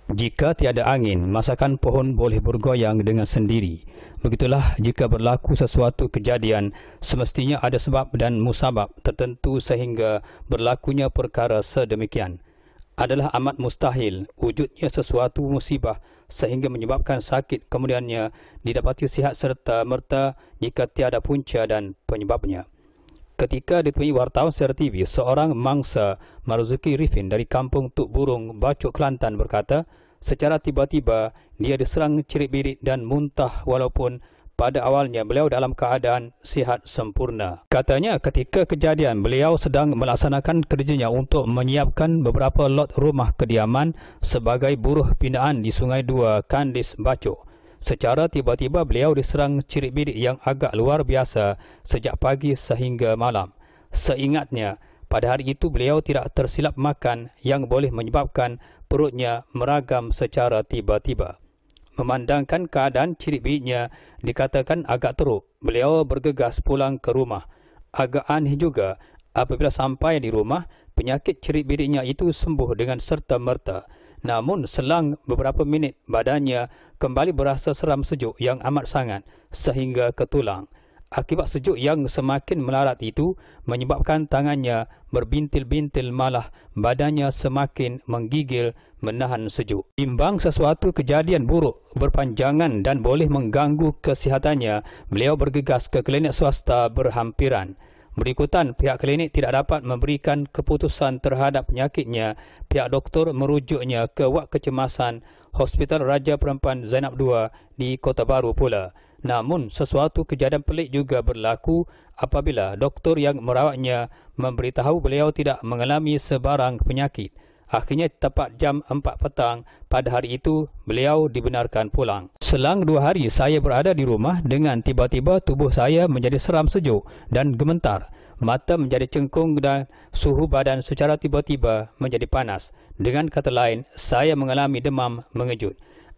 Jika tiada angin, masakan pohon boleh bergoyang dengan sendiri. Begitulah jika berlaku sesuatu kejadian, semestinya ada sebab dan musabab tertentu sehingga berlakunya perkara sedemikian. Adalah amat mustahil wujudnya sesuatu musibah sehingga menyebabkan sakit kemudiannya didapati sihat serta merta jika tiada punca dan penyebabnya. Ketika ditemui wartawan secara TV, seorang mangsa Marzuki Rifin dari kampung Tuk Burung, Bacok, Kelantan berkata, secara tiba-tiba dia diserang cirit-birit dan muntah walaupun pada awalnya beliau dalam keadaan sihat sempurna. Katanya ketika kejadian beliau sedang melaksanakan kerjanya untuk menyiapkan beberapa lot rumah kediaman sebagai buruh pinaan di Sungai Dua, Kandis, Bacok. Secara tiba-tiba beliau diserang cirit-birit yang agak luar biasa sejak pagi sehingga malam. Seingatnya, pada hari itu beliau tidak tersilap makan yang boleh menyebabkan perutnya meragam secara tiba-tiba. Memandangkan keadaan cirit-biritnya dikatakan agak teruk, beliau bergegas pulang ke rumah. Agak aneh juga apabila sampai di rumah, penyakit cirit-biritnya itu sembuh dengan serta-merta. Namun selang beberapa minit badannya kembali berasa seram sejuk yang amat sangat sehingga ke tulang. Akibat sejuk yang semakin melarat itu menyebabkan tangannya berbintil-bintil, malah badannya semakin menggigil menahan sejuk. Timbang sesuatu kejadian buruk berpanjangan dan boleh mengganggu kesihatannya, beliau bergegas ke klinik swasta berhampiran. Berikutan, pihak klinik tidak dapat memberikan keputusan terhadap penyakitnya. Pihak doktor merujuknya ke wad kecemasan Hospital Raja Perempuan Zainab II di Kota Baru pula. Namun, sesuatu kejadian pelik juga berlaku apabila doktor yang merawatnya memberitahu beliau tidak mengalami sebarang penyakit. Akhirnya tepat jam 4 petang pada hari itu beliau dibenarkan pulang. Selang 2 hari saya berada di rumah dengan tiba-tiba tubuh saya menjadi seram sejuk dan gemetar. Mata menjadi cengkung dan suhu badan secara tiba-tiba menjadi panas. Dengan kata lain, saya mengalami demam mengejut.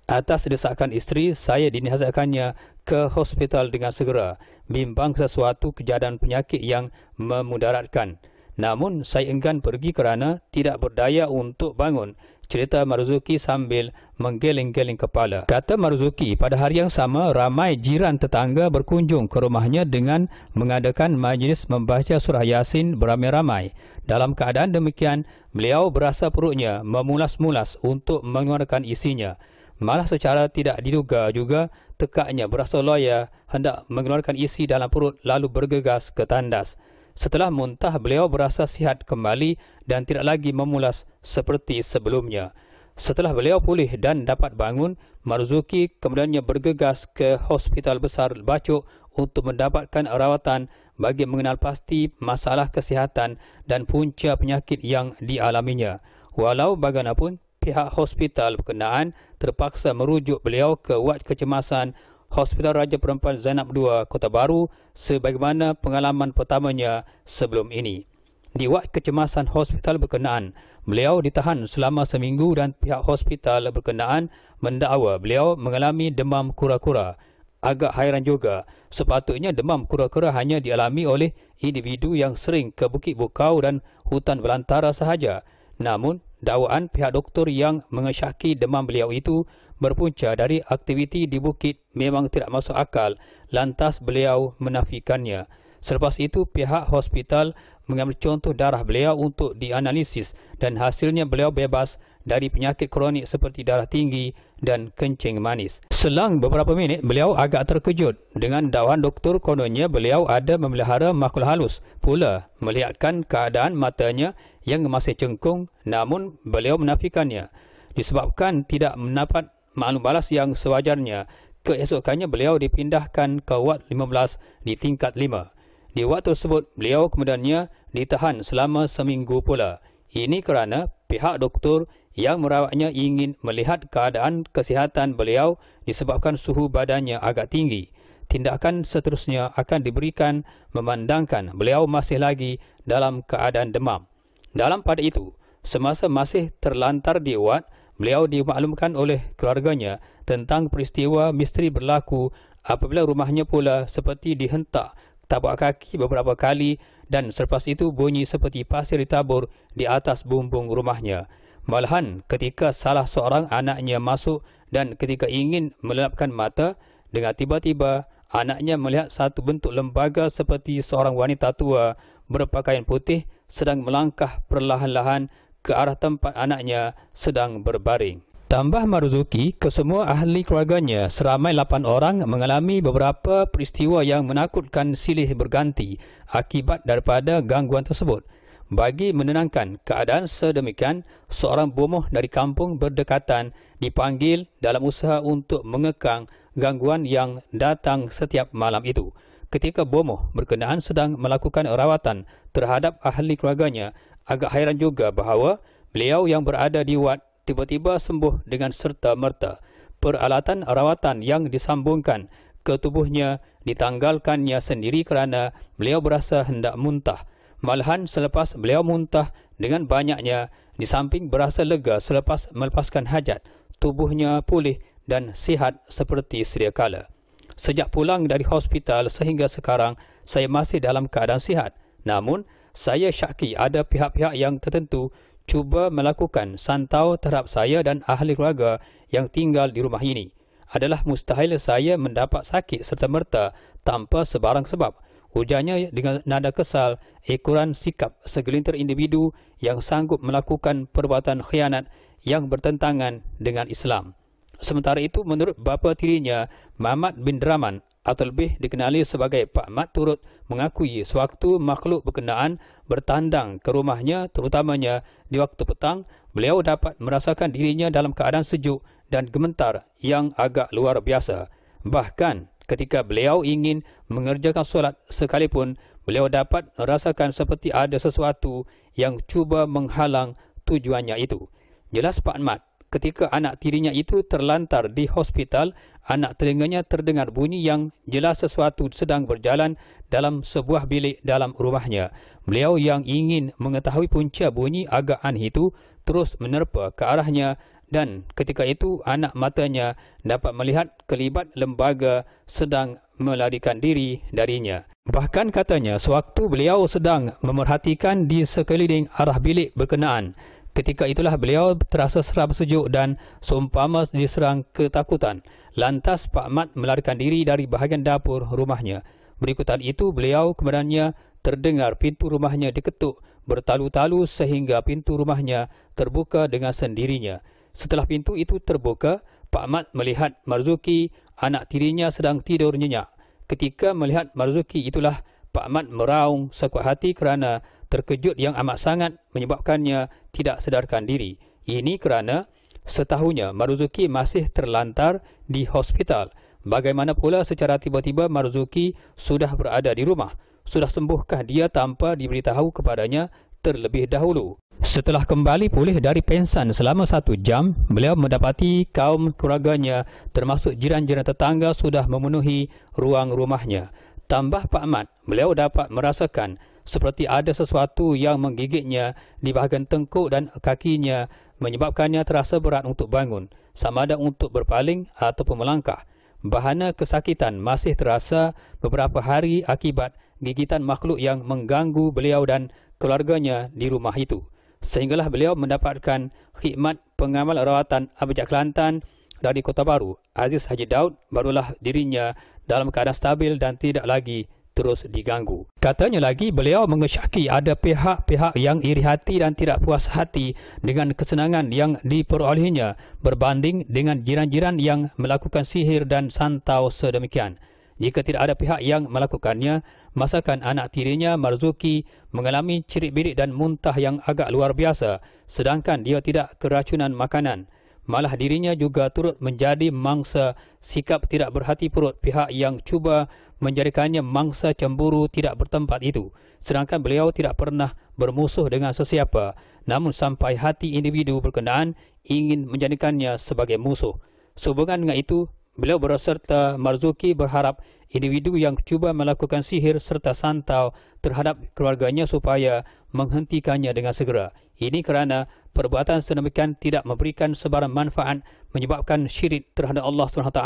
Atas desakan isteri, saya dinasihatkannya ke hospital dengan segera, bimbang sesuatu kejadian penyakit yang memudaratkan. Namun, saya enggan pergi kerana tidak berdaya untuk bangun, cerita Marzuki sambil menggeleng-geleng kepala. Kata Marzuki, pada hari yang sama, ramai jiran tetangga berkunjung ke rumahnya dengan mengadakan majlis membaca surah Yasin beramai-ramai. Dalam keadaan demikian, beliau berasa perutnya memulas-mulas untuk mengeluarkan isinya. Malah secara tidak diduga juga, tekaknya berasa loya hendak mengeluarkan isi dalam perut lalu bergegas ke tandas. Setelah muntah, beliau berasa sihat kembali dan tidak lagi memulas seperti sebelumnya. Setelah beliau pulih dan dapat bangun, Marzuki kemudiannya bergegas ke Hospital Besar Bacok untuk mendapatkan rawatan bagi mengenal pasti masalah kesihatan dan punca penyakit yang dialaminya. Walau bagaimanapun, pihak hospital berkenaan terpaksa merujuk beliau ke wad kecemasan Hospital Raja Perempuan Zainab II, Kota Baru, sebagaimana pengalaman pertamanya sebelum ini. Di wad kecemasan hospital berkenaan, beliau ditahan selama seminggu dan pihak hospital berkenaan mendakwa beliau mengalami demam kura-kura. Agak hairan juga, sepatutnya demam kura-kura hanya dialami oleh individu yang sering ke Bukit Bukau dan hutan belantara sahaja. Namun, dakwaan pihak doktor yang mengesyaki demam beliau itu berpunca dari aktiviti di bukit memang tidak masuk akal, lantas beliau menafikannya. Selepas itu, pihak hospital mengambil contoh darah beliau untuk dianalisis dan hasilnya beliau bebas dari penyakit kronik seperti darah tinggi dan kencing manis. Selang beberapa minit, beliau agak terkejut dengan dakwaan doktor kononnya beliau ada memelihara makhluk halus pula melihatkan keadaan matanya yang masih cengkung, namun beliau menafikannya. Disebabkan tidak mendapat maklum balas yang sewajarnya, keesokannya beliau dipindahkan ke wad 15 di tingkat 5. Di wad tersebut, beliau kemudiannya ditahan selama seminggu pula. Ini kerana pihak doktor yang merawatnya ingin melihat keadaan kesihatan beliau disebabkan suhu badannya agak tinggi. Tindakan seterusnya akan diberikan memandangkan beliau masih lagi dalam keadaan demam. Dalam pada itu, semasa masih terlantar di wad, beliau dimaklumkan oleh keluarganya tentang peristiwa misteri berlaku apabila rumahnya pula seperti dihentak tapak kaki beberapa kali dan selepas itu bunyi seperti pasir ditabur di atas bumbung rumahnya. Malahan ketika salah seorang anaknya masuk dan ketika ingin melelapkan mata, dengan tiba-tiba anaknya melihat satu bentuk lembaga seperti seorang wanita tua berpakaian putih sedang melangkah perlahan-lahan ke arah tempat anaknya sedang berbaring. Tambah Marzuki, kesemua ahli keluarganya seramai 8 orang mengalami beberapa peristiwa yang menakutkan silih berganti akibat daripada gangguan tersebut. Bagi menenangkan keadaan sedemikian, seorang bomoh dari kampung berdekatan dipanggil dalam usaha untuk mengekang gangguan yang datang setiap malam itu. Ketika bomoh berkenaan sedang melakukan rawatan terhadap ahli keluarganya, agak hairan juga bahawa beliau yang berada di wad tiba-tiba sembuh dengan serta-merta. Peralatan rawatan yang disambungkan ke tubuhnya ditanggalkannya sendiri kerana beliau berasa hendak muntah. Malahan selepas beliau muntah dengan banyaknya, di samping berasa lega selepas melepaskan hajat, tubuhnya pulih dan sihat seperti sedia kala. Sejak pulang dari hospital sehingga sekarang, saya masih dalam keadaan sihat. Namun, saya syaki ada pihak-pihak yang tertentu cuba melakukan santau terhadap saya dan ahli keluarga yang tinggal di rumah ini. Adalah mustahil saya mendapat sakit serta-merta tanpa sebarang sebab. Ujarnya dengan nada kesal, ekoran sikap segelintir individu yang sanggup melakukan perbuatan khianat yang bertentangan dengan Islam. Sementara itu, menurut bapa tirinya, Muhammad bin Draman, atau lebih dikenali sebagai Pak Mat, turut mengakui sewaktu makhluk berkenaan bertandang ke rumahnya, terutamanya di waktu petang, beliau dapat merasakan dirinya dalam keadaan sejuk dan gemetar yang agak luar biasa. Bahkan ketika beliau ingin mengerjakan solat sekalipun, beliau dapat merasakan seperti ada sesuatu yang cuba menghalang tujuannya itu. Jelas Pak Mat, ketika anak tirinya itu terlantar di hospital, anak telinganya terdengar bunyi yang jelas sesuatu sedang berjalan dalam sebuah bilik dalam rumahnya. Beliau yang ingin mengetahui punca bunyi agak aneh itu terus menerpa ke arahnya, dan ketika itu anak matanya dapat melihat kelibat lembaga sedang melarikan diri darinya. Bahkan katanya sewaktu beliau sedang memerhatikan di sekeliling arah bilik berkenaan, ketika itulah beliau terasa seram sejuk dan seumpama diserang ketakutan. Lantas Pak Mat melarikan diri dari bahagian dapur rumahnya. Berikutan itu beliau kemudiannya terdengar pintu rumahnya diketuk bertalu-talu sehingga pintu rumahnya terbuka dengan sendirinya. Setelah pintu itu terbuka, Pak Mat melihat Marzuki, anak tirinya, sedang tidur nyenyak. Ketika melihat Marzuki itulah Pak Mat meraung sekuat hati kerana terkejut yang amat sangat menyebabkannya tidak sedarkan diri. Ini kerana setahunya Marzuki masih terlantar di hospital. Bagaimana pula secara tiba-tiba Marzuki sudah berada di rumah? Sudah sembuhkah dia tanpa diberitahu kepadanya terlebih dahulu? Setelah kembali pulih dari pensan selama 1 jam, beliau mendapati kaum keluarganya termasuk jiran-jiran tetangga sudah memenuhi ruang rumahnya. Tambah Pak Mat, beliau dapat merasakan seperti ada sesuatu yang menggigitnya di bahagian tengkuk dan kakinya, menyebabkannya terasa berat untuk bangun, sama ada untuk berpaling ataupun melangkah. Bahana kesakitan masih terasa beberapa hari akibat gigitan makhluk yang mengganggu beliau dan keluarganya di rumah itu. Sehinggalah beliau mendapatkan khidmat pengamal rawatan Abjad Kelantan dari Kota Baru. Aziz Haji Daud barulah dirinya dalam keadaan stabil dan tidak lagi terus diganggu. Katanya lagi, beliau mengesyaki ada pihak-pihak yang iri hati dan tidak puas hati dengan kesenangan yang diperolehnya berbanding dengan jiran-jiran yang melakukan sihir dan santau sedemikian. Jika tidak ada pihak yang melakukannya, masakan anak tirinya Marzuki mengalami cirit-birit dan muntah yang agak luar biasa, sedangkan dia tidak keracunan makanan. Malah dirinya juga turut menjadi mangsa sikap tidak berhati perut pihak yang cuba menjadikannya mangsa cemburu tidak bertempat itu. Sedangkan beliau tidak pernah bermusuh dengan sesiapa, namun sampai hati individu berkenaan ingin menjadikannya sebagai musuh. Sehubungan dengan itu, beliau berserta Marzuki berharap individu yang cuba melakukan sihir serta santau terhadap keluarganya supaya menghentikannya dengan segera. Ini kerana perbuatan sedemikian tidak memberikan sebarang manfaat, menyebabkan syirik terhadap Allah SWT,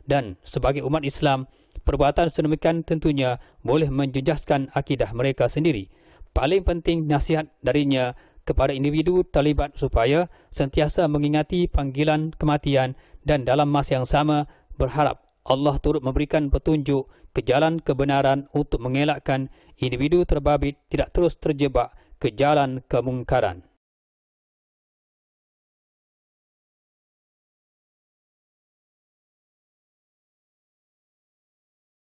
dan sebagai umat Islam, perbuatan sedemikian tentunya boleh menjejaskan akidah mereka sendiri. Paling penting nasihat darinya kepada individu terlibat supaya sentiasa mengingati panggilan kematian dan dalam masa yang sama berharap Allah turut memberikan petunjuk ke jalan kebenaran untuk mengelakkan individu terbabit tidak terus terjebak ke jalan kemungkaran.